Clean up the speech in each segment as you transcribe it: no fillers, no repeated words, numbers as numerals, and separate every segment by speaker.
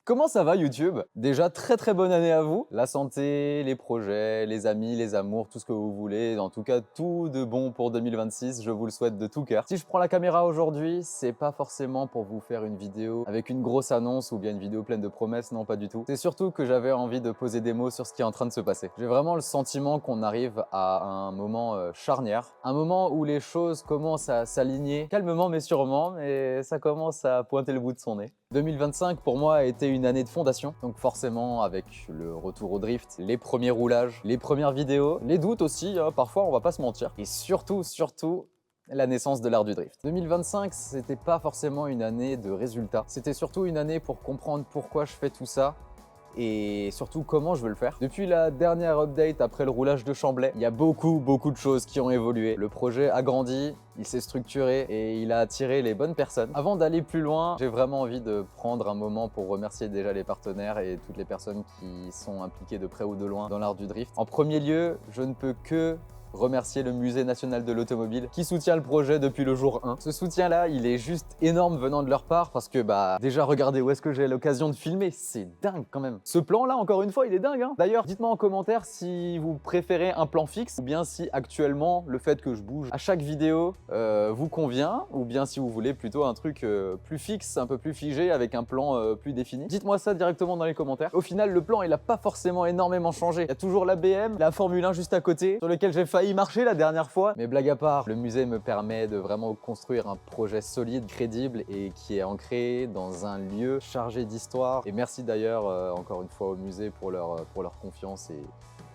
Speaker 1: Comment ça va YouTube? Déjà très bonne année à vous. La santé, les projets, les amis, les amours, tout ce que vous voulez. En tout cas, tout de bon pour 2026, je vous le souhaite de tout cœur. Si je prends la caméra aujourd'hui, c'est pas forcément pour vous faire une vidéo avec une grosse annonce ou bien une vidéo pleine de promesses, non pas du tout. C'est surtout que j'avais envie de poser des mots sur ce qui est en train de se passer. J'ai vraiment le sentiment qu'on arrive à un moment charnière, un moment où les choses commencent à s'aligner calmement mais sûrement, mais ça commence à pointer le bout de son nez. 2025 pour moi a été une année de fondation, donc forcément avec le retour au drift, les premiers roulages, les premières vidéos, les doutes aussi, parfois on va pas se mentir, et surtout la naissance de l'art du drift. 2025, c'était pas forcément une année de résultats, c'était surtout une année pour comprendre pourquoi je fais tout ça, et surtout comment je veux le faire. Depuis la dernière update après le roulage de Chamblay, il y a beaucoup de choses qui ont évolué. Le projet a grandi, il s'est structuré et il a attiré les bonnes personnes. Avant d'aller plus loin, j'ai vraiment envie de prendre un moment pour remercier déjà les partenaires et toutes les personnes qui sont impliquées de près ou de loin dans l'art du drift. En premier lieu, je ne peux que remercier le Musée national de l'automobile qui soutient le projet depuis le jour 1. Ce soutien-là, il est juste énorme venant de leur part parce que déjà regardez où est-ce que j'ai l'occasion de filmer, c'est dingue quand même. Ce plan-là, encore une fois, il est dingue hein. D'ailleurs, dites-moi en commentaire si vous préférez un plan fixe ou bien si actuellement le fait que je bouge à chaque vidéo vous convient ou bien si vous voulez plutôt un truc plus fixe, un peu plus figé avec un plan plus défini. Dites-moi ça directement dans les commentaires. Au final, le plan, il a pas forcément énormément changé. Il y a toujours la BM, la Formule 1 juste à côté sur lequel j'ai failli marcher la dernière fois. Mais blague à part, le musée me permet de vraiment construire un projet solide, crédible et qui est ancré dans un lieu chargé d'histoire. Et merci d'ailleurs encore une fois au musée pour leur confiance et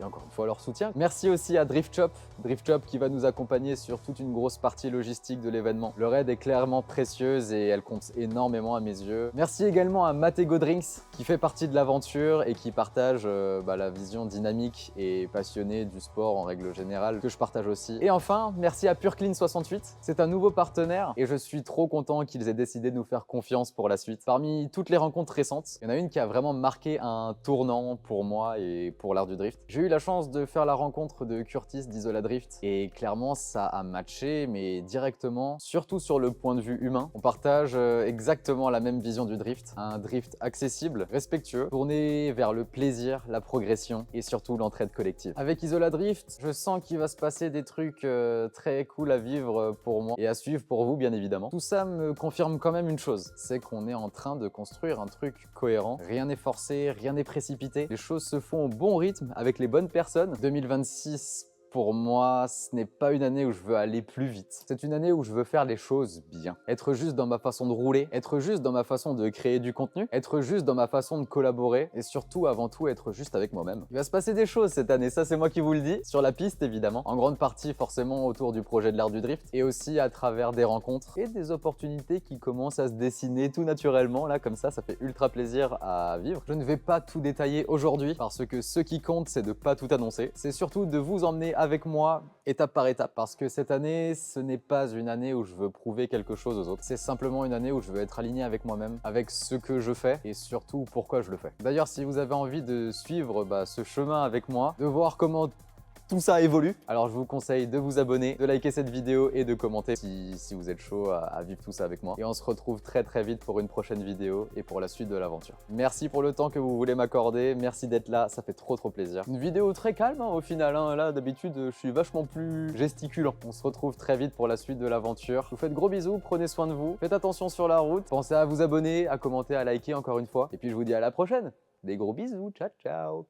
Speaker 1: encore une fois leur soutien. Merci aussi à Drift Shop qui va nous accompagner sur toute une grosse partie logistique de l'événement. Leur aide est clairement précieuse et elle compte énormément à mes yeux. Merci également à Matego Drinks qui fait partie de l'aventure et qui partage la vision dynamique et passionnée du sport en règle générale que je partage aussi. Et enfin, merci à PureClean68. C'est un nouveau partenaire et je suis trop content qu'ils aient décidé de nous faire confiance pour la suite. Parmi toutes les rencontres récentes, il y en a une qui a vraiment marqué un tournant pour moi et pour l'art du drift. J'ai eu la chance de faire la rencontre de Curtis d'Isola Drift et clairement ça a matché mais directement, surtout sur le point de vue humain. On partage exactement la même vision du drift, un drift accessible, respectueux, tourné vers le plaisir, la progression et surtout l'entraide collective. Avec Isola Drift, je sens qu'il va se passer des trucs très cool à vivre pour moi et à suivre pour vous bien évidemment. Tout ça me confirme quand même une chose, c'est qu'on est en train de construire un truc cohérent. Rien n'est forcé, rien n'est précipité, les choses se font au bon rythme avec les bonnes personnes. 2026 pour moi, ce n'est pas une année où je veux aller plus vite. C'est une année où je veux faire les choses bien. Être juste dans ma façon de rouler, être juste dans ma façon de créer du contenu, être juste dans ma façon de collaborer et surtout, avant tout, être juste avec moi-même. Il va se passer des choses cette année, ça c'est moi qui vous le dis, sur la piste évidemment, en grande partie forcément autour du projet de l'art du drift et aussi à travers des rencontres et des opportunités qui commencent à se dessiner tout naturellement, là comme ça fait ultra plaisir à vivre. Je ne vais pas tout détailler aujourd'hui parce que ce qui compte, c'est de pas tout annoncer. C'est surtout de vous emmener avec moi étape par étape parce que cette année ce n'est pas une année où je veux prouver quelque chose aux autres, c'est simplement une année où je veux être aligné avec moi-même, avec ce que je fais et surtout pourquoi je le fais. D'ailleurs si vous avez envie de suivre ce chemin avec moi, de voir comment tout ça évolue, alors je vous conseille de vous abonner, de liker cette vidéo et de commenter si vous êtes chaud à vivre tout ça avec moi. Et on se retrouve très vite pour une prochaine vidéo et pour la suite de l'aventure. Merci pour le temps que vous voulez m'accorder, merci d'être là, ça fait trop plaisir. Une vidéo très calme au final, là d'habitude je suis vachement plus gesticulant. On se retrouve très vite pour la suite de l'aventure. Je vous fais de gros bisous, prenez soin de vous, faites attention sur la route, pensez à vous abonner, à commenter, à liker encore une fois. Et puis je vous dis à la prochaine. Des gros bisous, ciao ciao.